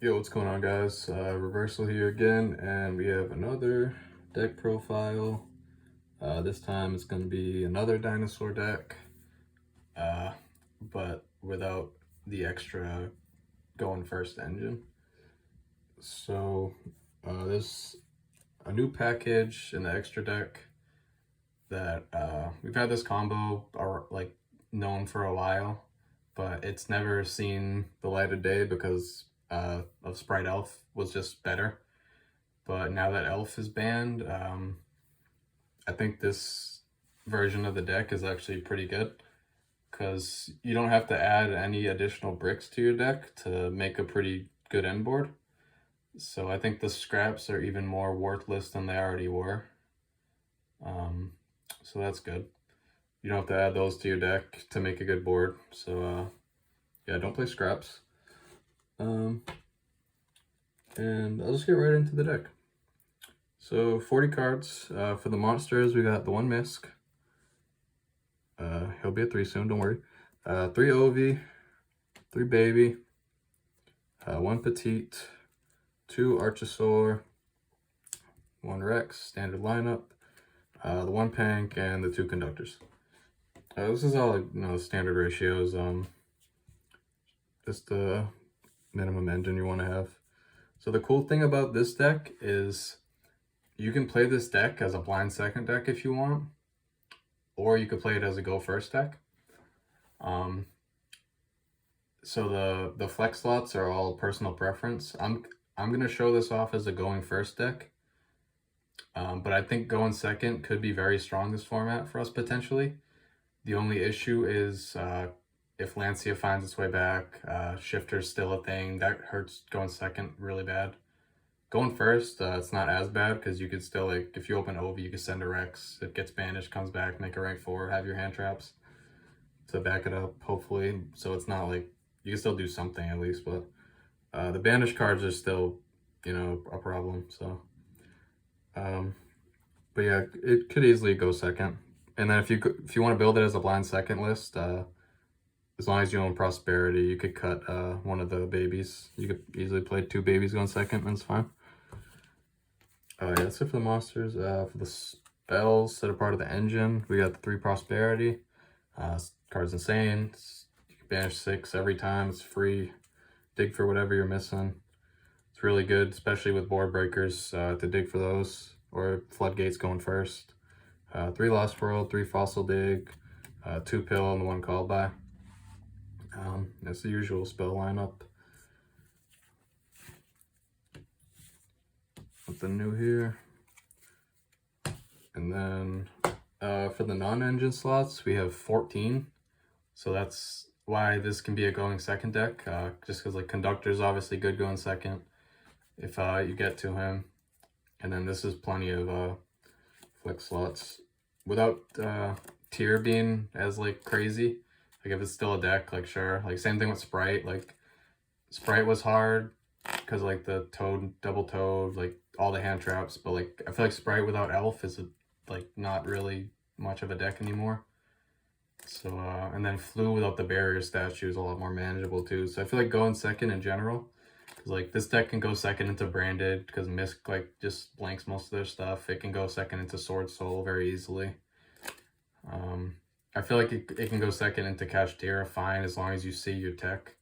Yo, what's going on, guys? Reversal here again, and we have another deck profile. This time it's going to be another dinosaur deck, uh, but without the extra going first engine. So there's a new package in the extra deck that we've had this combo like known for a while, but it's never seen the light of day because of Sprite Elf was just better. But now that Elf is banned, I think this version of the deck is actually pretty good because you don't have to add any additional bricks to your deck to make a pretty good end board. So I think the scraps are even more worthless than they already were. So that's good. You don't have to add those to your deck to make a good board. So yeah, don't play scraps. And I'll just get right into the deck. So 40 cards. For the monsters, we got the one Misk. He'll be a 3 soon, don't worry. 3 Ovi, 3 Baby, 1 Petite, 2 Archosaur, 1 Rex, standard lineup, the 1 Pank, and the 2 Conductors. This is all, standard ratios. Just the minimum engine you want to have. So the cool thing about this deck is you can play this deck as a blind second deck if you want, or you could play it as a go first deck. So the flex slots are all personal preference. I'm gonna show this off as a going first deck, but I think going second could be very strong this format for us potentially. The only issue is if Lancia finds its way back, Shifter's still a thing. That hurts going second really bad. Going first, it's not as bad because you could still, like, if you open Ovi, you could send a Rex. It gets banished, comes back, make a rank 4, have your hand traps to back it up, hopefully. So it's not like, you can still do something at least, but the banished cards are still, a problem. So, but yeah, it could easily go second. And then if you want to build it as a blind second list, as long as you own Prosperity, you could cut one of the babies. You could easily play 2 babies going second, and it's fine. Yeah, that's it for the monsters. For the spells that are part of the engine, we got the 3 Prosperity. Card's insane. You can banish 6 every time. It's free. Dig for whatever you're missing. It's really good, especially with board breakers to dig for those, or floodgates going first. 3 Lost World, 3 Fossil Dig, 2 Pill, and 1 Call By. That's the usual spell lineup. Nothing new here. And then for the non-engine slots, we have 14. So that's why this can be a going second deck, just because like Conductor's obviously good going second if you get to him. And then this is plenty of flex slots without tier being as like crazy. Like if it's still a deck, like sure. Like same thing with Sprite. Like Sprite was hard because like the Toad, double Toad, like all the hand traps. But like I feel like Sprite without Elf is like not really much of a deck anymore. So and then Flu without the barrier statue is a lot more manageable too. So I feel like going second in general, because like this deck can go second into Branded because Misk like just blanks most of their stuff. It can go second into Sword Soul very easily. I feel like it can go second into Kashtira fine as long as you see your tech,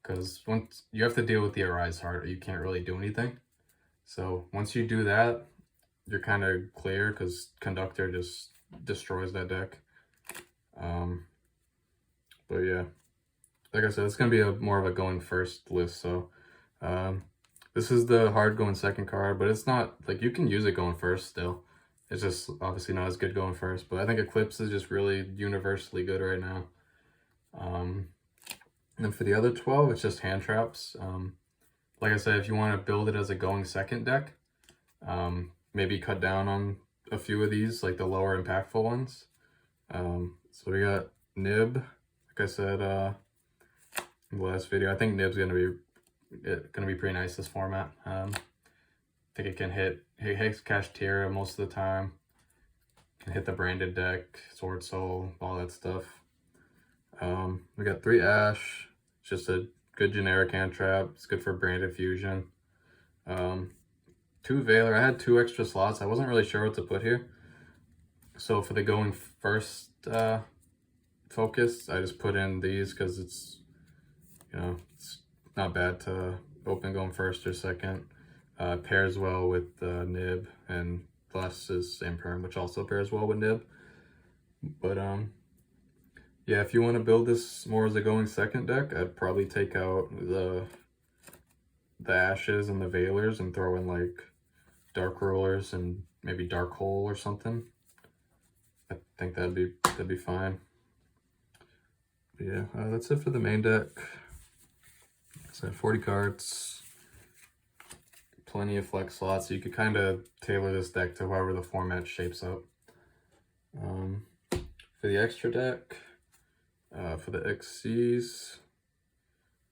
because once you have to deal with the Arise Heart, you can't really do anything. So once you do that, you're kind of clear because Conductor just destroys that deck. But yeah, like I said, it's gonna be more of a going first list. So this is the hard going second card, but it's not like you can use it going first still. It's just obviously not as good going first, but I think Eclipse is just really universally good right now. And then for the other 12, it's just hand traps. Like I said, if you want to build it as a going second deck, maybe cut down on a few of these, like the lower impactful ones. So we got Nib, like I said in the last video. I think Nib's gonna be pretty nice this format. I think it can hit Kashtira most of the time. Can hit the Branded deck, Sword Soul, all that stuff. We got 3 Ash, just a good generic hand trap. It's good for branded fusion. 2 Veiler. I had 2 extra slots. I wasn't really sure what to put here. So for the going first focus, I just put in these because it's, you know, it's not bad to open going first or second. Pairs well with nib, and plus is same perm, which also pairs well with nib. But yeah, if you want to build this more as a going second deck, I'd probably take out the ashes and the veilers and throw in like dark rollers and maybe dark hole or something. I think that'd be fine. But yeah, that's it for the main deck. So 40 cards, plenty of flex slots. So you could kind of tailor this deck to however the format shapes up. For the extra deck, for the XCs,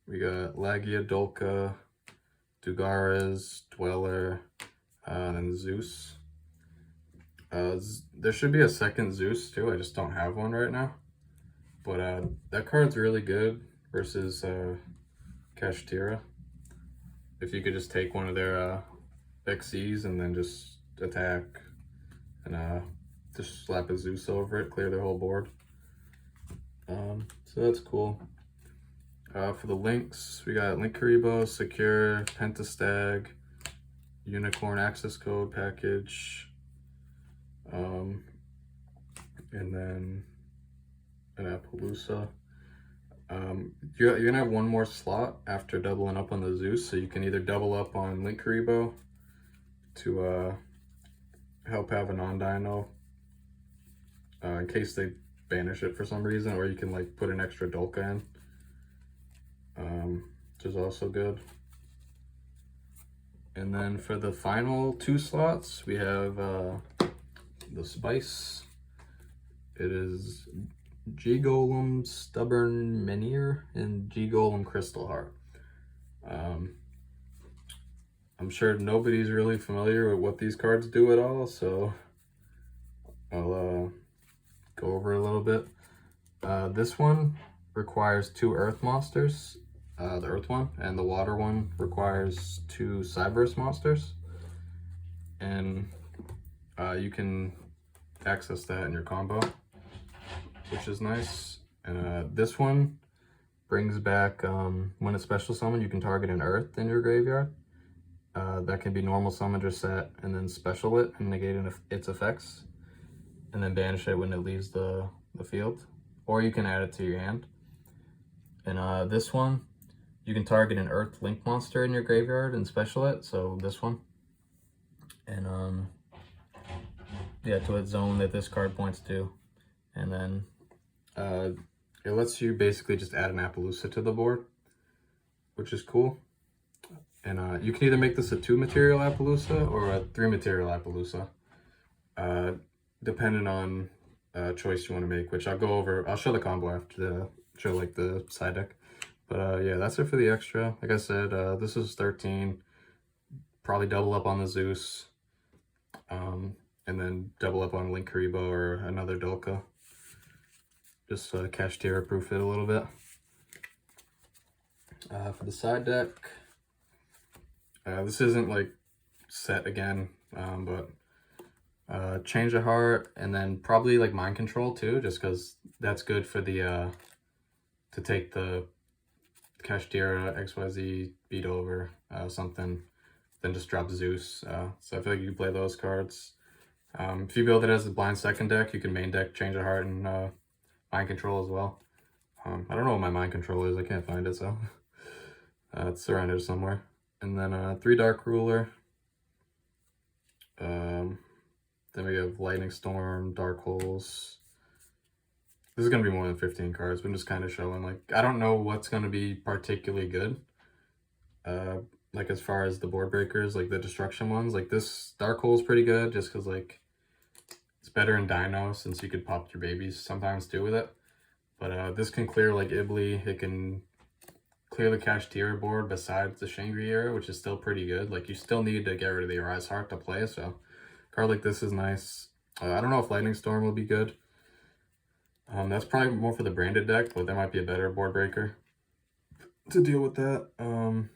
we got Lagia, Dolka, Dugares, Dweller, and then Zeus. There should be a second Zeus too, I just don't have one right now. But that card's really good versus Kashtira. If you could just take one of their XCs and then just attack and just slap a Zeus over it, clear their whole board. So that's cool. For the links, we got Linkaribo, Secure, Pentastag, Unicorn Access Code package, and then an Appaloosa. You're gonna have one more slot after doubling up on the Zeus, so you can either double up on Linkaribo to help have a non-dino in case they banish it for some reason, or you can like put an extra Dolka in, which is also good. And then for the final 2 slots, we have the Spice. It is G-Golem Stubborn Menhir and G-Golem Crystal Heart. I'm sure nobody's really familiar with what these cards do at all, so I'll go over a little bit. This one requires 2 Earth monsters, the Earth one, and the Water one requires 2 Cyberse monsters. And you can access that in your combo, which is nice. And this one brings back, when it's special summon, you can target an Earth in your graveyard. That can be normal summon or set, and then special it and negate its effects, and then banish it when it leaves the field. Or you can add it to your hand. And this one, you can target an Earth Link monster in your graveyard and special it, so this one. And yeah, to its zone that this card points to. And then it lets you basically just add an Appaloosa to the board, which is cool. And you can either make this a 2 material Appaloosa or a 3 material Appaloosa, depending on choice you want to make, which I'll go over. I'll show the combo after to show like the side deck. But yeah, that's it for the extra. Like I said, this is 13. Probably double up on the Zeus, and then double up on Linkaribo or another Dolka. Just Kashtira proof it a little bit. For the side deck, this isn't like set again, but Change of Heart, and then probably like Mind Control too, just because that's good for the to take the Kashtira XYZ beat over something, then just drop Zeus. So I feel like you can play those cards. If you build it as a blind second deck, you can main deck Change of Heart and Mind Control as well. I don't know what my Mind Control is. I can't find it, so it's around here somewhere. And then 3 Dark Ruler. Then we have Lightning Storm, Dark Holes. This is going to be more than 15 cards, but I'm just kind of showing, like, I don't know what's going to be particularly good. Like, as far as the board breakers, like the destruction ones. Like, this Dark Hole is pretty good, just because, like, it's better in Dino, since you could pop your babies sometimes too with it. But this can clear, like, Ibli. It can clear the Kashtira board besides the Shangri-La, which is still pretty good. Like, you still need to get rid of the Arise Heart to play, so a card like this is nice. I don't know if Lightning Storm will be good. That's probably more for the branded deck, but that might be a better board breaker. to deal with that. And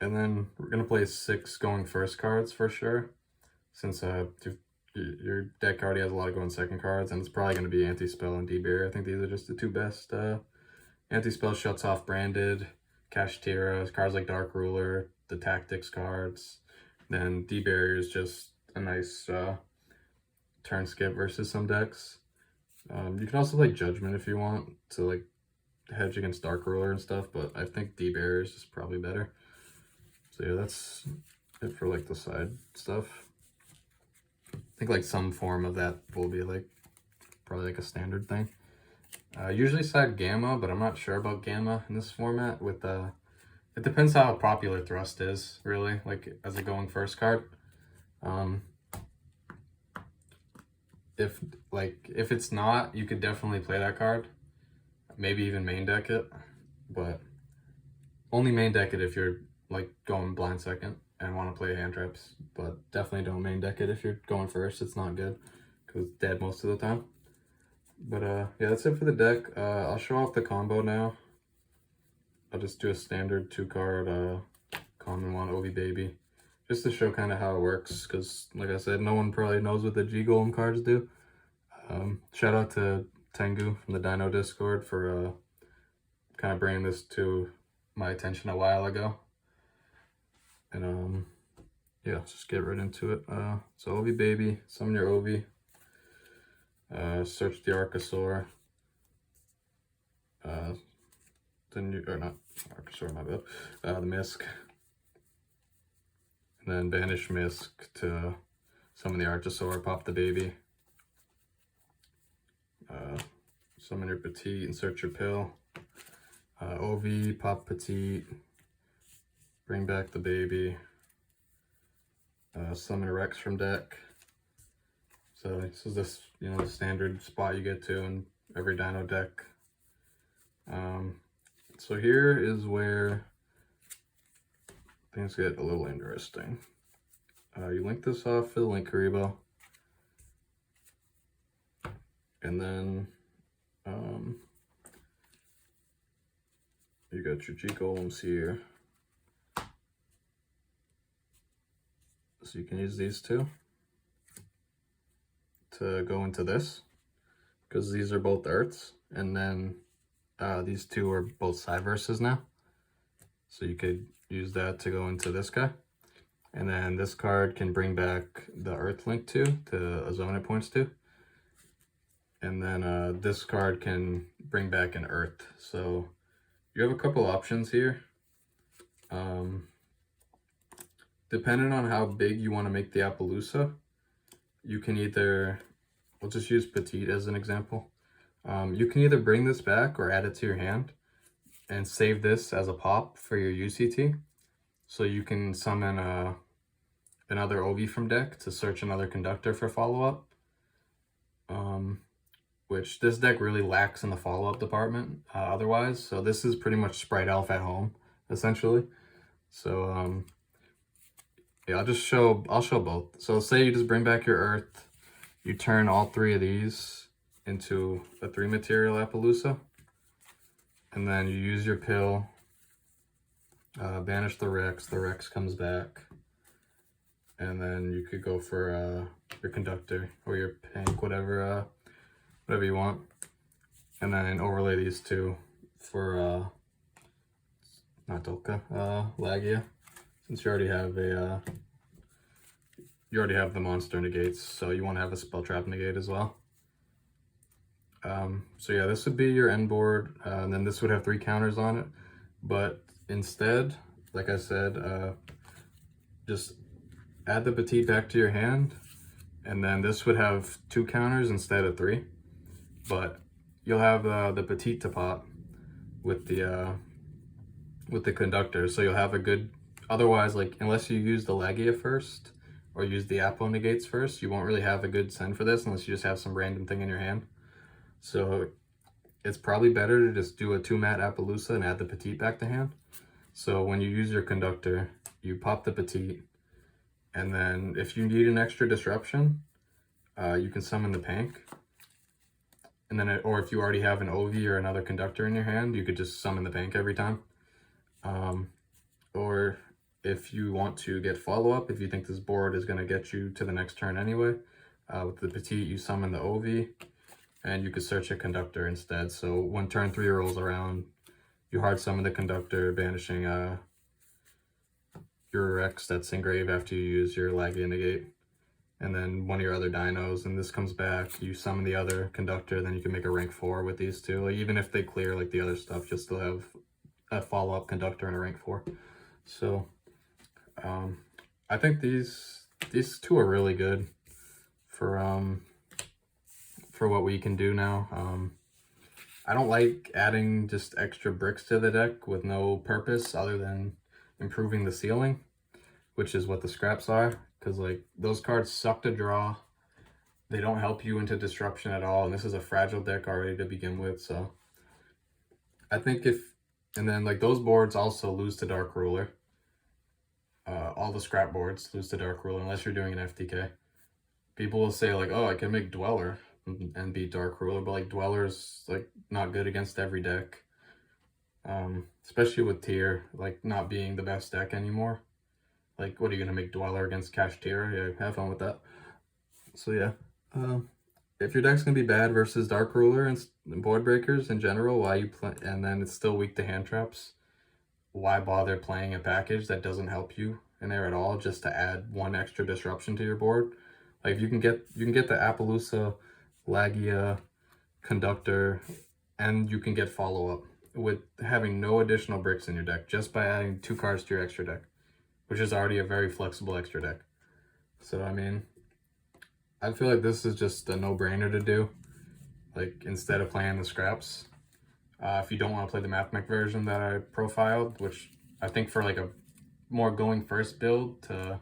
then we're gonna play 6 going first cards for sure, since your deck already has a lot of going second cards, and it's probably gonna be Anti-Spell and D-Barrier. I think these are just the 2 best. Anti-Spell shuts off Branded, Kashtira, cards like Dark Ruler, the Tactics cards. Then D-Barrier is just a nice turn skip versus some decks. You can also play Judgment if you want to like hedge against Dark Ruler and stuff, but I think D-Barrier is just probably better. So yeah, that's it for like the side stuff. I think like some form of that will be like probably like a standard thing. Usually side Gamma, but I'm not sure about Gamma in this format. With it depends how popular Thrust is, really, like as a going first card. If it's not, you could definitely play that card. Maybe even main deck it, but only main deck it if you're like going blind second and want to play hand traps. But definitely don't main deck it if you're going first. It's not good because it's dead most of the time. But yeah, that's it for the deck. I'll show off the combo now. I'll just do a standard 2-card common one, Ovi Baby, just to show kind of how it works, because like I said, no one probably knows what the G Golem cards do. Shout out to Tengu from the Dino Discord for kind of bringing this to my attention a while ago. And yeah, let's just get right into it. So Ovi Baby, summon your Ovi, search the Archosaur, or not Archosaur, my bad, the Misk, and then banish Misk to summon the Archosaur, pop the baby, summon your Petite and search your pill, Ovi, pop Petite, bring back the baby, summon a Rex from deck. So this is the standard spot you get to in every Dino deck. So here is where things get a little interesting. You link this off for the Linkuriboh, and then you got your G Golems here. So you can use these 2 to go into this, because these are both Earths, and then these 2 are both Cyverses now. So you could use that to go into this guy. And then this card can bring back the Earth Link to a zone it points to. And then this card can bring back an Earth. So you have a couple options here. Depending on how big you want to make the Appaloosa, you can either, we'll just use Petite as an example. You can either bring this back or add it to your hand and save this as a pop for your UCT. So you can summon another Ovi from deck to search another conductor for follow-up. Which this deck really lacks in the follow-up department otherwise. So this is pretty much Sprite Elf at home, essentially. So yeah, I'll show both. So say you just bring back your Earth, you turn all 3 of these into a 3 material Appaloosa, and then you use your pill, banish the Rex comes back, and then you could go for your conductor or your pink, whatever you want, and then overlay these 2 for not Dolka, Lagia, since you already have the monster negates, so you want to have a spell trap negate as well. So yeah, this would be your end board, and then this would have 3 counters on it, but instead, like I said, just add the Petite back to your hand, and then this would have 2 counters instead of 3, but you'll have the Petite to pop with the conductor, so you'll have a good, otherwise, like, unless you use the Lagia first or use the Appo negates first, you won't really have a good send for this unless you just have some random thing in your hand. So it's probably better to just do a 2-mat Appaloosa and add the Petite back to hand. So when you use your conductor, you pop the Petite, and then if you need an extra disruption, you can summon the Pank. And then, or if you already have an Ovi or another conductor in your hand, you could just summon the Pank every time. Or if you want to get follow-up, if you think this board is going to get you to the next turn anyway, with the Petite, you summon the OV, and you could search a Conductor instead. So when turn 3 rolls around, you hard summon the Conductor, banishing your Rex that's engraved after you use your Laggy Negate. And then one of your other dinos, and this comes back, you summon the other Conductor, then you can make a rank 4 with these two. Like, even if they clear like the other stuff, you'll still have a follow-up Conductor and a rank 4. So I think these two are really good for what we can do now. I don't like adding just extra bricks to the deck with no purpose other than improving the ceiling, which is what the scraps are, because like those cards suck to draw. They don't help you into disruption at all, and this is a fragile deck already to begin with. So I think and then like those boards also lose to Dark Ruler. All the scrap boards lose to Dark Ruler unless you're doing an FTK. People will say like, oh, I can make Dweller and beat Dark Ruler, but like Dweller's like not good against every deck. Especially with Tier like not being the best deck anymore. Like, what are you gonna make Dweller against Cash Tier? Yeah, have fun with that. So yeah, if your deck's gonna be bad versus Dark Ruler and board breakers in general, why you play, and then it's still weak to hand traps, why bother playing a package that doesn't help you in there at all just to add one extra disruption to your board? Like, you can get the Appaloosa, Lagia, Conductor, and you can get follow-up with having no additional bricks in your deck just by adding 2 cards to your extra deck, which is already a very flexible extra deck. So I mean, I feel like this is just a no-brainer to do, like, instead of playing the scraps. If you don't want to play the Mathmech version that I profiled, which I think for like a more going first build to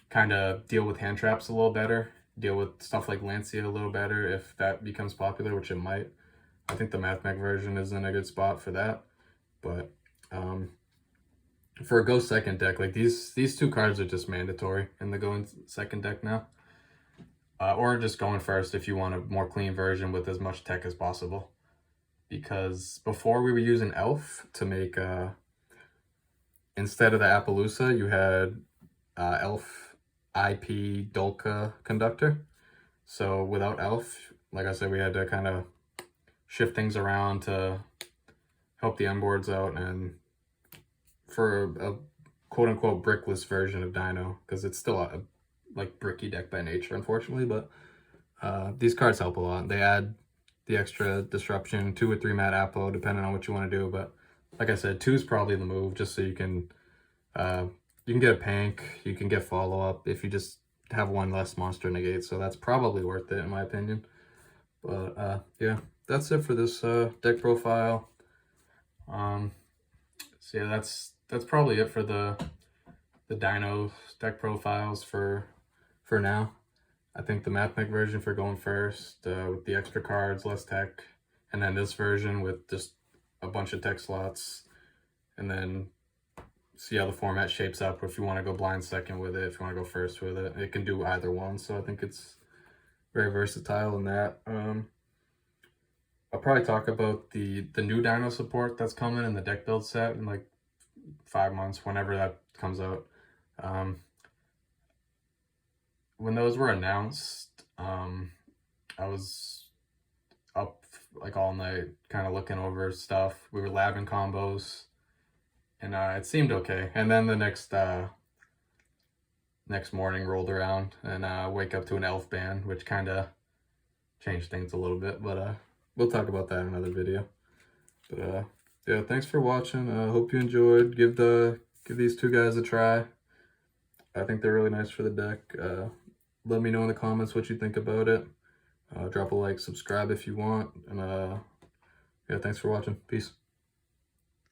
kind of deal with hand traps a little better, deal with stuff like Lancia a little better if that becomes popular, which it might. I think the Mathmech version is in a good spot for that. But for a go second deck, like these 2 cards are just mandatory in the going second deck now. Or just going first if you want a more clean version with as much tech as possible. Because before we were using Elf to make, instead of the Appaloosa, you had Elf IP Dolka Conductor. So without Elf, like I said, we had to kind of shift things around to help the end boards out, and for a quote-unquote brickless version of Dino, because it's still a like bricky deck by nature, unfortunately, but these cards help a lot. They add the extra disruption, 2 or 3 mat Appo, depending on what you want to do. But like I said, 2 is probably the move, just so you can get a Pank, you can get follow-up if you just have 1 less monster negate. So that's probably worth it in my opinion. But yeah, that's it for this deck profile. So yeah, that's probably it for the Dino deck profiles for now. I think the Mathmech version for going first, with the extra cards, less tech, and then this version with just a bunch of tech slots, and then see how the format shapes up. If you want to go blind second with it, if you want to go first with it, it can do either one. So I think it's very versatile in that. I'll probably talk about the new Dino support that's coming in the deck build set in like 5 months, whenever that comes out. When those were announced, I was up like all night kind of looking over stuff. We were labbing combos, and it seemed okay. And then the next morning rolled around, and wake up to an elf ban, which kind of changed things a little bit. But we'll talk about that in another video. But yeah, thanks for watching. Hope you enjoyed. Give these 2 guys a try. I think they're really nice for the deck. Let me know in the comments what you think about it. Drop a like, subscribe if you want, and yeah, thanks for watching. Peace.